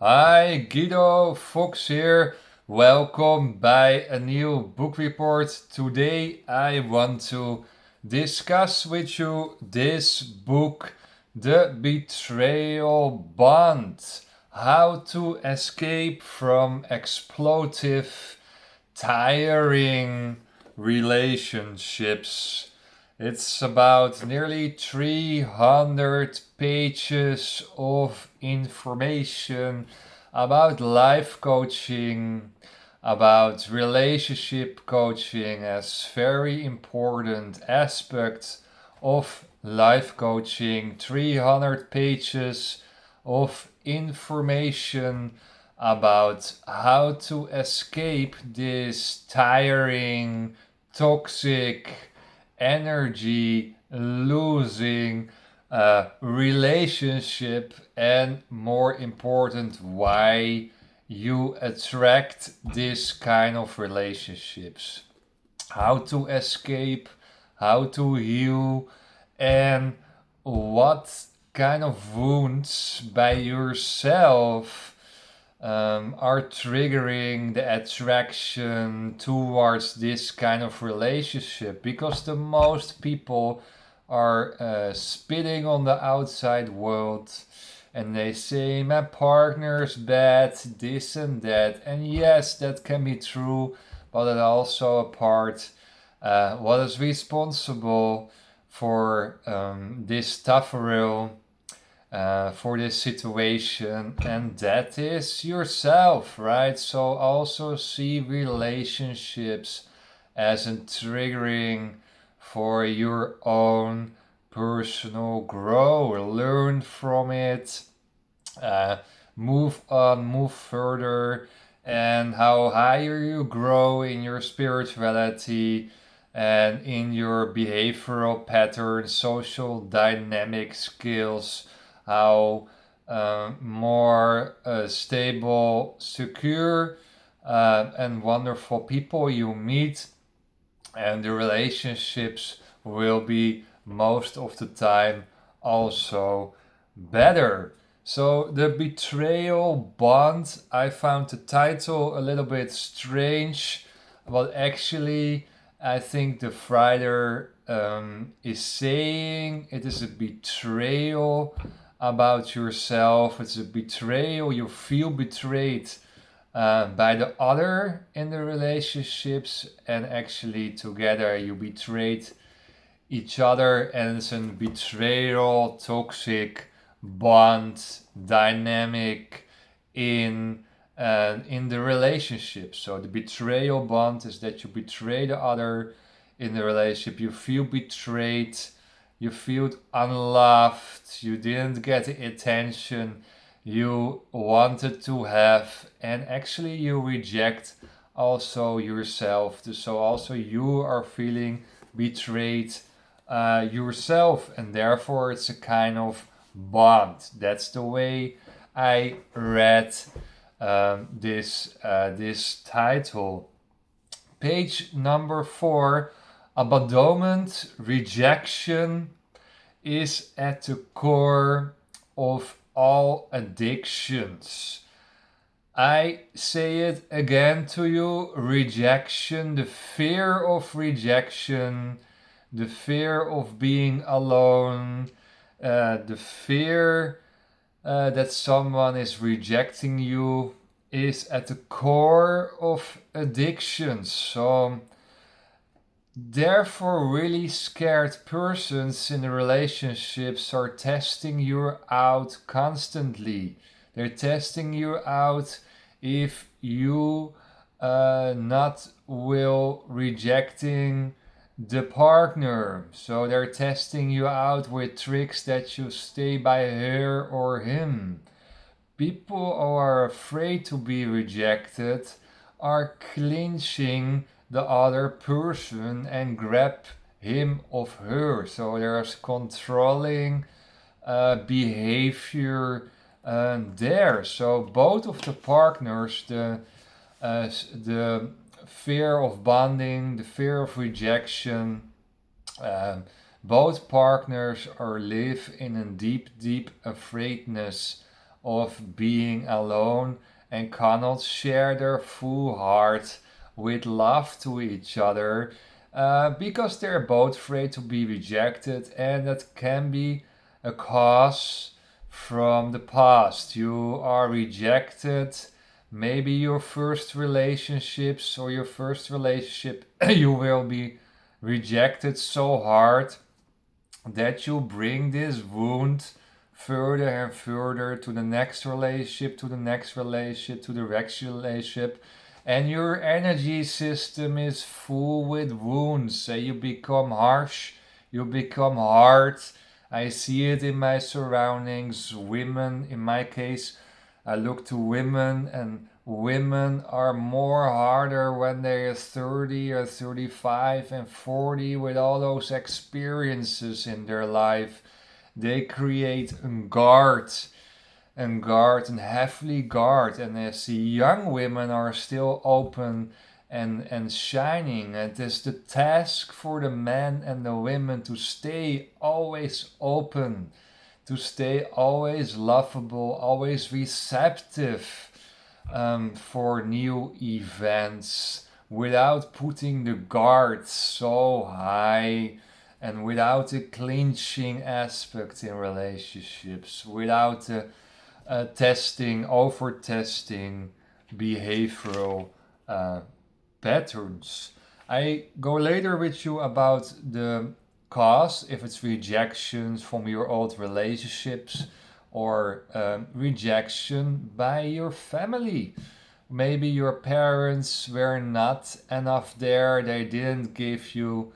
Hi, Guido Fox here. Welcome by a new book report. Today I want to discuss with you this book, The Betrayal Bond. How to escape from exploitive, tiring relationships. It's about nearly 300 pages of information about life coaching, about relationship coaching as very important aspects of life coaching. 300 pages of information about how to escape this tiring, toxic, energy losing relationship, and more important, why you attract this kind of relationships, how to escape, how to heal, and what kind of wounds by yourself are triggering the attraction towards this kind of relationship, because the most people are spitting on the outside world and they say my partner's bad, this and that, and yes, that can be true, but it also a part what is responsible for this taffarel, for this situation, and that is yourself, right? So also see relationships as a triggering for your own personal growth. Learn from it, uh, move on, move further, and how higher you grow in your spirituality and in your behavioral patterns, social dynamic skills, how more stable, secure, and wonderful people you meet, and the relationships will be most of the time also better. So, the betrayal bond, I found the title a little bit strange, but actually, I think the writer is saying it is a betrayal about yourself. It's a betrayal. You feel betrayed by the other in the relationships, and actually together you betrayed each other, and it's a betrayal, toxic bond dynamic in the relationship. So the betrayal bond is that you betray the other in the relationship. You feel betrayed, you feel unloved, you didn't get the attention you wanted to have, and actually you reject also yourself. So also you are feeling betrayed yourself, and therefore it's a kind of bond. That's the way I read this title. Page number 4, Abandonement, rejection is at the core of all addictions. I say it again to you, rejection, the fear of rejection, the fear of being alone, the fear that someone is rejecting you is at the core of addictions. So, therefore, really scared persons in the relationships are testing you out constantly. They're testing you out if you not will rejecting the partner. So they're testing you out with tricks that you stay by her or him. People who are afraid to be rejected are clinching the other person and grab him or her. So there's controlling behavior there. So both of the partners, the fear of bonding, the fear of rejection, both partners are live in a deep, deep afraidness of being alone and cannot share their full heart with love to each other because they're both afraid to be rejected, and that can be a cause from the past. You are rejected. Maybe your first relationships or your first relationship, you will be rejected so hard that you bring this wound further and further to the next relationship, to the next relationship, to the next relationship. And your energy system is full with wounds. So you become harsh, you become hard. I see it in my surroundings. Women, in my case, I look to women, and women are more harder when they're 30 or 35 and 40 with all those experiences in their life. They create and heavily guard. And as the young women are still open and shining, it is the task for the men and the women to stay always open, to stay always lovable, always receptive for new events without putting the guard so high and without the clinching aspect in relationships, without the over testing behavioral uh, patterns. I go later with you about the cause, if it's rejections from your old relationships or rejection by your family. Maybe your parents were not enough there, they didn't give you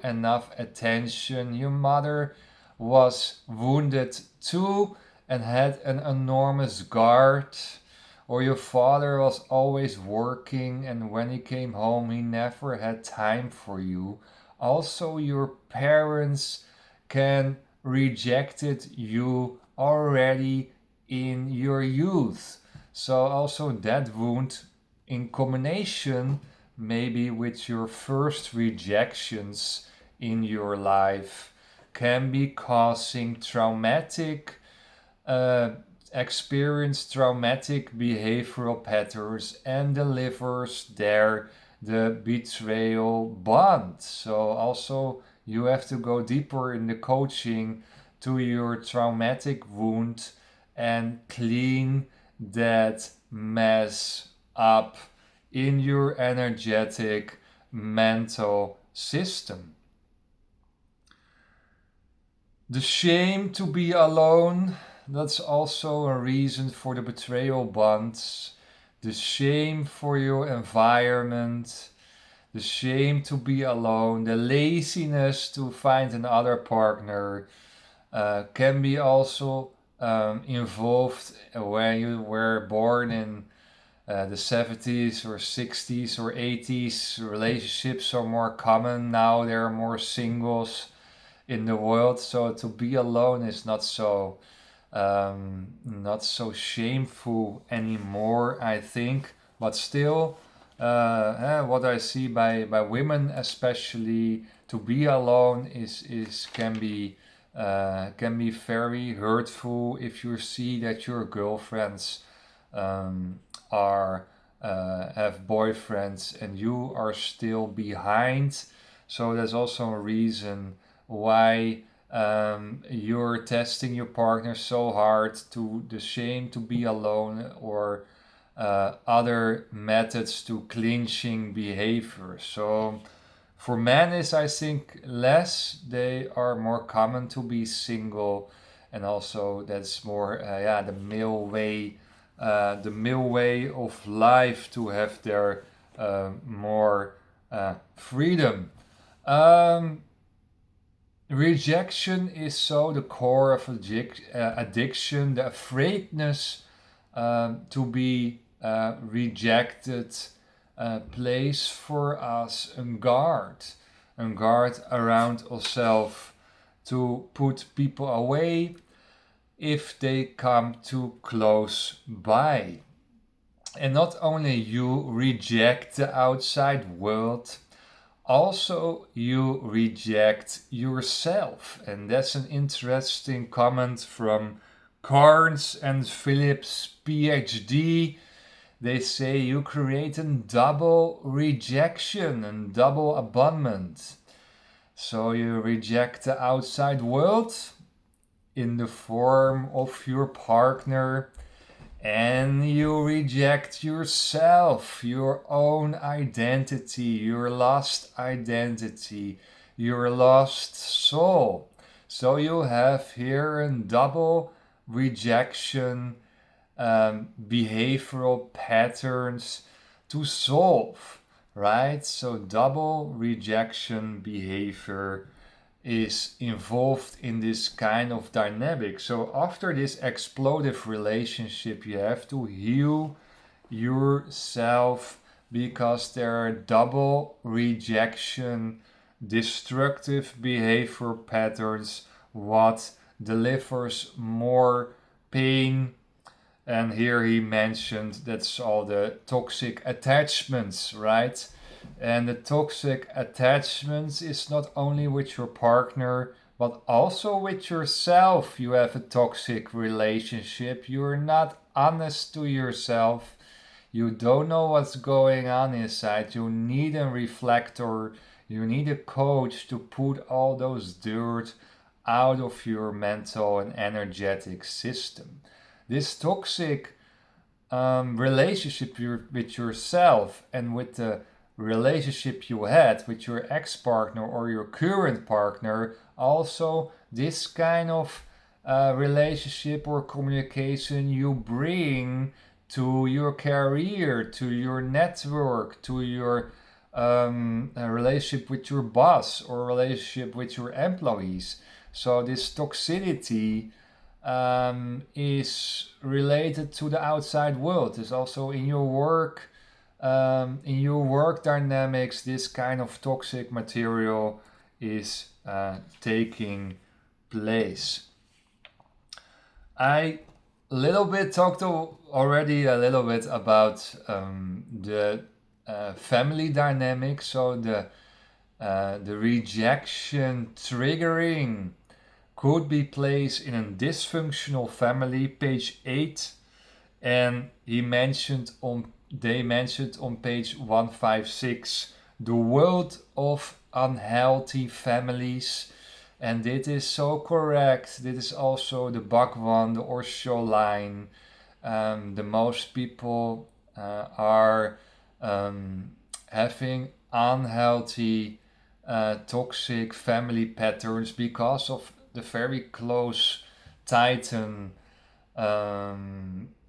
enough attention. Your mother was wounded too and had an enormous guard, or your father was always working and when he came home he never had time for you. Also, your parents can rejected you already in your youth. So also that wound in combination maybe with your first rejections in your life can be causing traumatic uh, experience traumatic behavioral patterns and delivers there the betrayal bond. So also you have to go deeper in the coaching to your traumatic wound and clean that mess up in your energetic mental system. The shame to be alone, that's also a reason for the betrayal bonds. The shame for your environment, the shame to be alone, the laziness to find another partner can be also involved when you were born in the 70s or 60s or 80s. Relationships are more common now, there are more singles in the world, so to be alone is not so shameful anymore, I think. But still, what I see by women especially, to be alone is can be very hurtful if you see that your girlfriends are have boyfriends and you are still behind. So there's also a reason why you're testing your partner so hard, to the shame to be alone or other methods to clinching behavior. So for men is I think less, they are more common to be single, and also that's more the male way of life to have their more freedom. Um, Rejection is so the core of addiction, the afraidness to be rejected place for us a guard around ourselves to put people away if they come too close by. And not only you reject the outside world, also you reject yourself. And that's an interesting comment from Carnes and Phillips, PhD, they say you create a double rejection and double abandonment. So you reject the outside world in the form of your partner, and you reject yourself, your own identity, your lost identity, your lost soul. So you have here a double rejection, behavioral patterns to solve, right? So double rejection behavior is involved in this kind of dynamic. So after this explosive relationship, you have to heal yourself because there are double rejection, destructive behavior patterns, what delivers more pain. And here he mentioned that's all the toxic attachments, right? And the toxic attachments is not only with your partner, but also with yourself. You have a toxic relationship. You're not honest to yourself. You don't know what's going on inside. You need a reflector. You need a coach to put all those dirt out of your mental and energetic system. This toxic relationship with yourself and with the relationship you had with your ex-partner or your current partner, also this kind of relationship or communication you bring to your career, to your network, to your relationship with your boss or relationship with your employees. So this toxicity is related to the outside world. It's also in your work dynamics. This kind of toxic material is taking place. I little bit talked already a little bit about the family dynamics. So the rejection triggering could be placed in a dysfunctional family, page 8, and they mentioned on page 156 the world of unhealthy families, and this is so correct. This is also the Bhagwan, the Osho line. The most people are having unhealthy, toxic family patterns because of the very close titan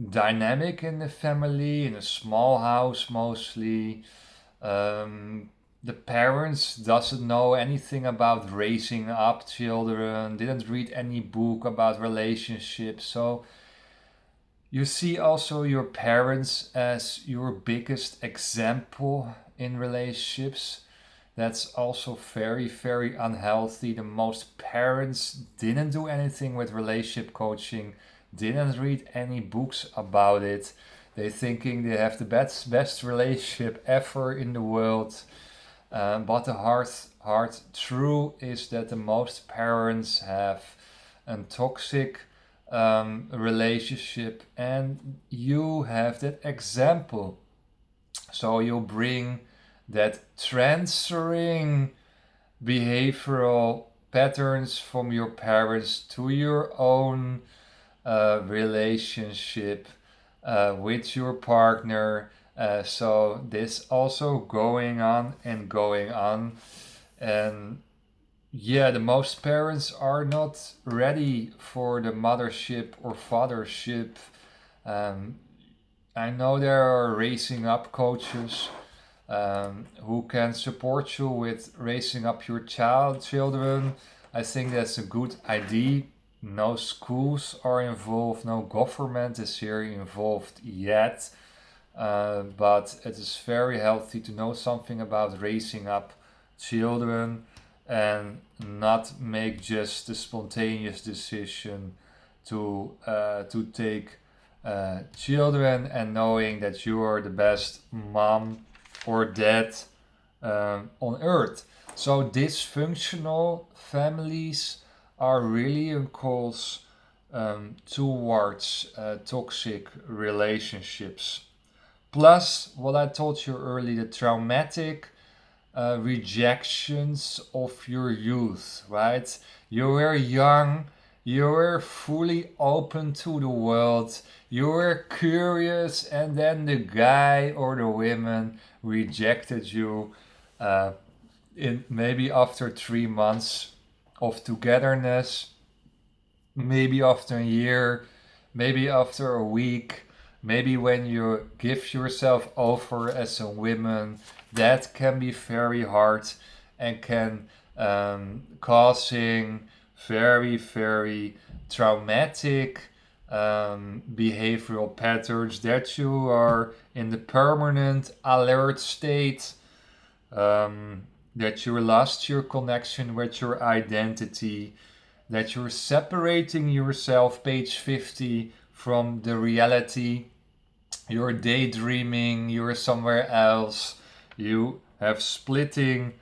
dynamic in the family, in a small house mostly. The parents doesn't know anything about raising up children, didn't read any book about relationships. So you see also your parents as your biggest example in relationships. That's also very, very unhealthy. The most parents didn't do anything with relationship coaching, didn't read any books about it. They thinking they have the best relationship ever in the world. But the hard truth is that the most parents have a toxic relationship, and you have that example. So you bring that transferring behavioral patterns from your parents to your own relationship with your partner. So this also going on and going on. And yeah, the most parents are not ready for the mothership or fathership. Um, I know there are raising up coaches who can support you with raising up your children. I think that's a good idea. No schools are involved, no government is here involved yet. But it is very healthy to know something about raising up children and not make just the spontaneous decision to take children and knowing that you are the best mom or dad on earth. So dysfunctional families are really a cause towards toxic relationships. Plus, what I told you earlier, the traumatic rejections of your youth, right? You were young, you were fully open to the world, you were curious, and then the guy or the woman rejected you uh, in maybe after 3 months of togetherness, maybe after a year, maybe after a week, maybe when you give yourself over as a woman. That can be very hard and can causing very traumatic behavioral patterns that you are in the permanent alert state, um, that you lost your connection with your identity, that you're separating yourself, page 50, from the reality. You're daydreaming, you're somewhere else. You have splitting,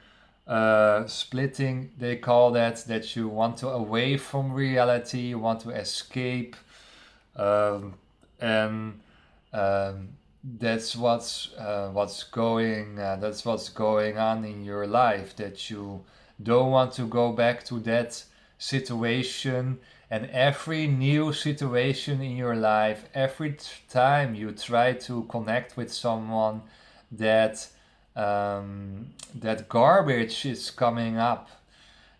they call that you want to away from reality, you want to escape. And that's what's going on in your life, that you don't want to go back to that situation. And every new situation in your life, every time you try to connect with someone, that that garbage is coming up.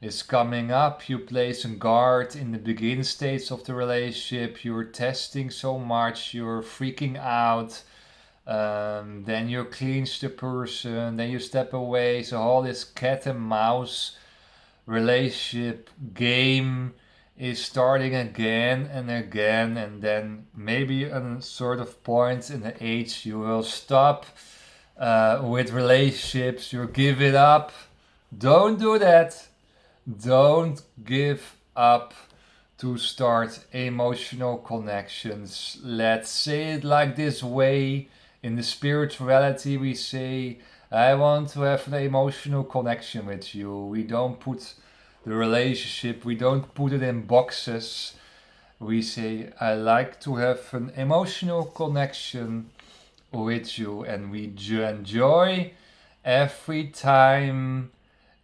You place a guard in the beginning stage of the relationship. You're testing so much. You're freaking out. Then you clinch the person. Then you step away. So all this cat and mouse relationship game is starting again and again. And then maybe a sort of point in the age you will stop with relationships. You give it up. Don't do that. Don't give up to start emotional connections. Let's say it like this way. In the spirituality, we say, I want to have an emotional connection with you. We don't put the relationship, we don't put it in boxes. We say, I like to have an emotional connection with you, and we enjoy every time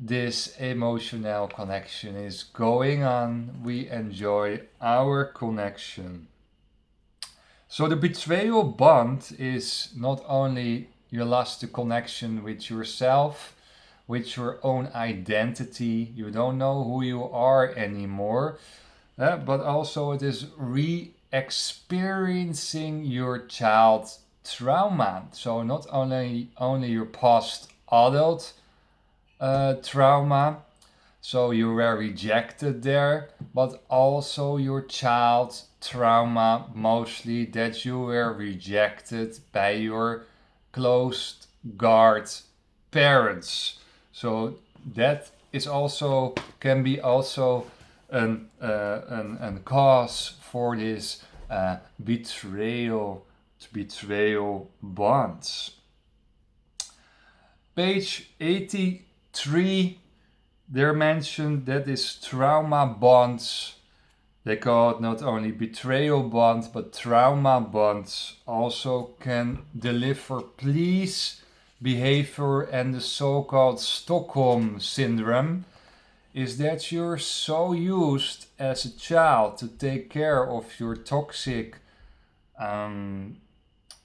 this emotional connection is going on. We enjoy our connection. So the betrayal bond is not only you lost the connection with yourself, with your own identity, you don't know who you are anymore, but also it is re-experiencing your child's trauma. So not only your past adult trauma, so you were rejected there, but also your child's trauma, mostly that you were rejected by your closed guard parents. So that is also can be also an cause for this betrayal bonds. Page 83, they're mentioned that is trauma bonds. They call it not only betrayal bonds, but trauma bonds also can deliver please behavior. And the so-called Stockholm syndrome is that you're so used as a child to take care of your toxic,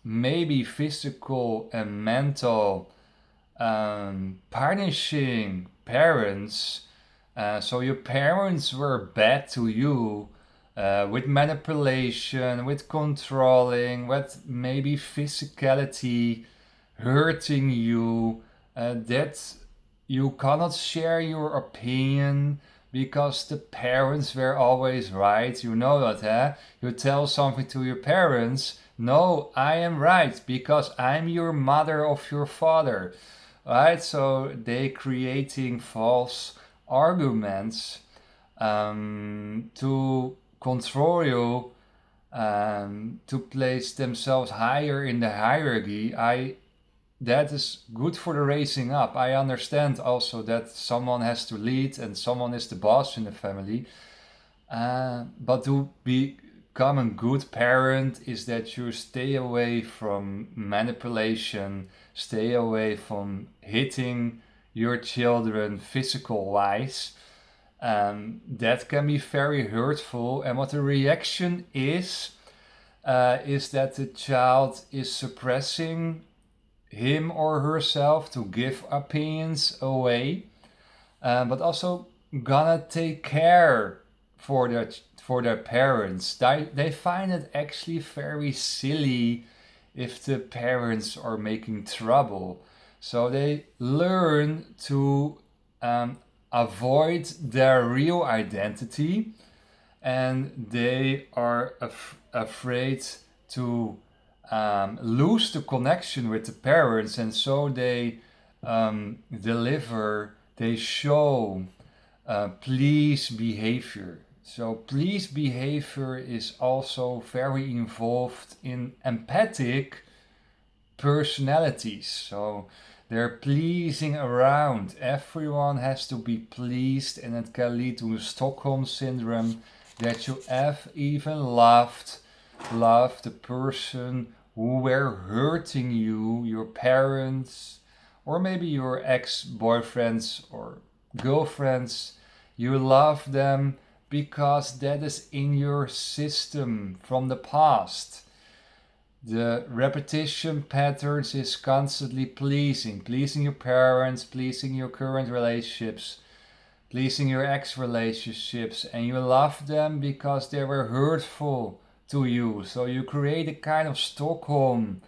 maybe physical and mental punishing parents. So your parents were bad to you, with manipulation, with controlling, with maybe physicality, hurting you, that you cannot share your opinion because the parents were always right. You know that, huh? You tell something to your parents, no, I am right because I'm your mother of your father. Right? So they creating false arguments to control you, to place themselves higher in the hierarchy. That is good for the raising up. I understand also that someone has to lead and someone is the boss in the family. But to become a good parent is that you stay away from manipulation, stay away from hitting your children physical wise. That can be very hurtful. And what the reaction is that the child is suppressing him or herself to give opinions away, but also gonna take care for their parents. They find it actually very silly if the parents are making trouble. So they learn to avoid their real identity, and they are afraid to lose the connection with the parents, and so they they show please behavior. So please behavior is also very involved in empathic personalities. So they're pleasing around. Everyone has to be pleased, and it can lead to a Stockholm syndrome that you have even loved the person who were hurting you, your parents, or maybe your ex-boyfriends or girlfriends. You love them because that is in your system from the past. The repetition patterns is constantly pleasing your parents, pleasing your current relationships, pleasing your ex relationships, and you love them because they were hurtful to you. So you create a kind of Stockholm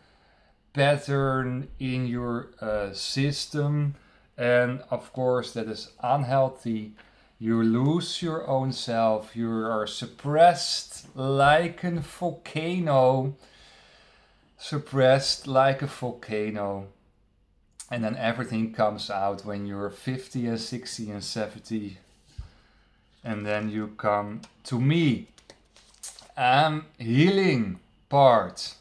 pattern in your system, and of course, that is unhealthy. You lose your own self, you are suppressed like a volcano. Suppressed like a volcano, and then everything comes out when you're 50 and 60 and 70, and then you come to me. Healing part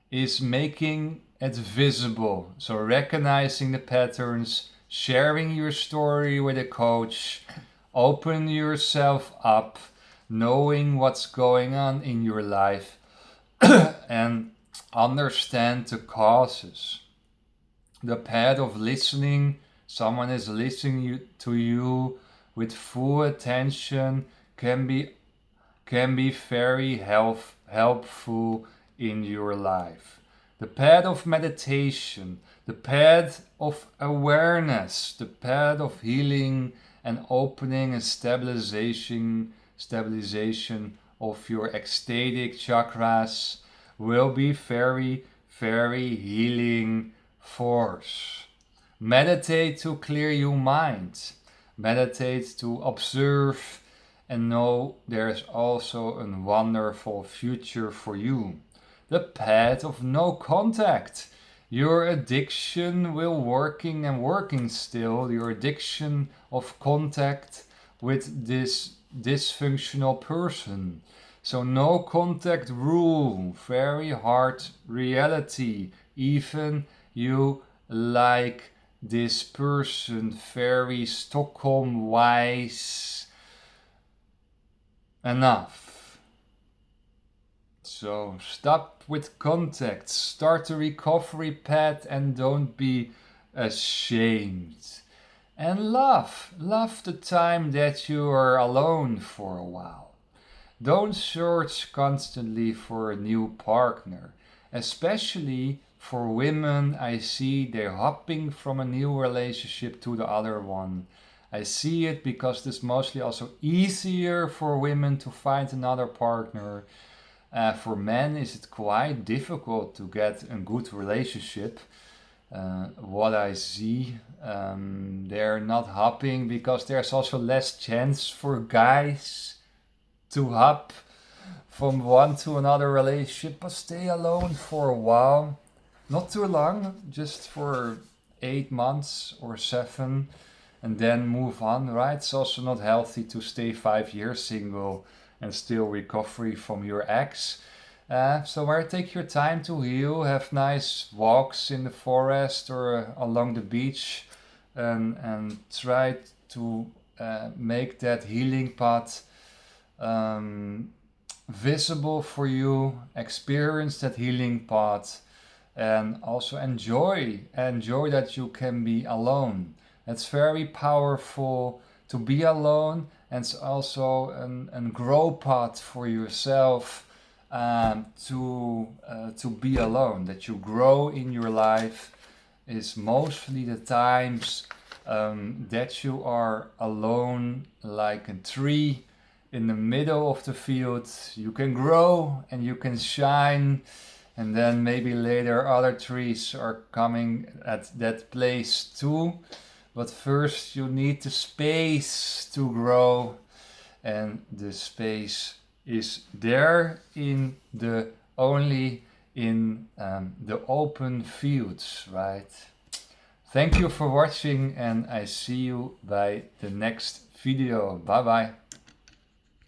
is making it visible, so recognizing the patterns, sharing your story with a coach, open yourself up, knowing what's going on in your life, and understand the causes. The path of listening, someone is listening to you with full attention, can be very helpful in your life. The path of meditation, the path of awareness, the path of healing and opening and stabilization of your ecstatic chakras will be very, very healing force. Meditate to clear your mind. Meditate to observe and know there's also a wonderful future for you. The path of no contact. Your addiction will working still. Your addiction of contact with this dysfunctional person. So no contact rule, very hard reality. Even you like this person, very Stockholm wise enough. So stop with contact, start the recovery path, and don't be ashamed. And love the time that you are alone for a while. Don't search constantly for a new partner, especially for women. I see they're hopping from a new relationship to the other one. I see it because it's mostly also easier for women to find another partner. For men, is it quite difficult to get a good relationship. What I see, they're not hopping because there's also less chance for guys to hop from one to another relationship, but stay alone for a while. Not too long, just for 8 months or 7, and then move on, right? It's also not healthy to stay 5 years single and still recovery from your ex. So take your time to heal, have nice walks in the forest or along the beach, and try to make that healing path visible for you. Experience that healing path, and also enjoy that you can be alone. It's very powerful to be alone, and it's also a grow path for yourself, to be alone. That you grow in your life is mostly the times that you are alone, like a tree in the middle of the field. You can grow and you can shine, and then maybe later other trees are coming at that place too. But first you need the space to grow, and the space is there in the only in the open fields, right? Thank you for watching, and I see you by the next video. Bye bye.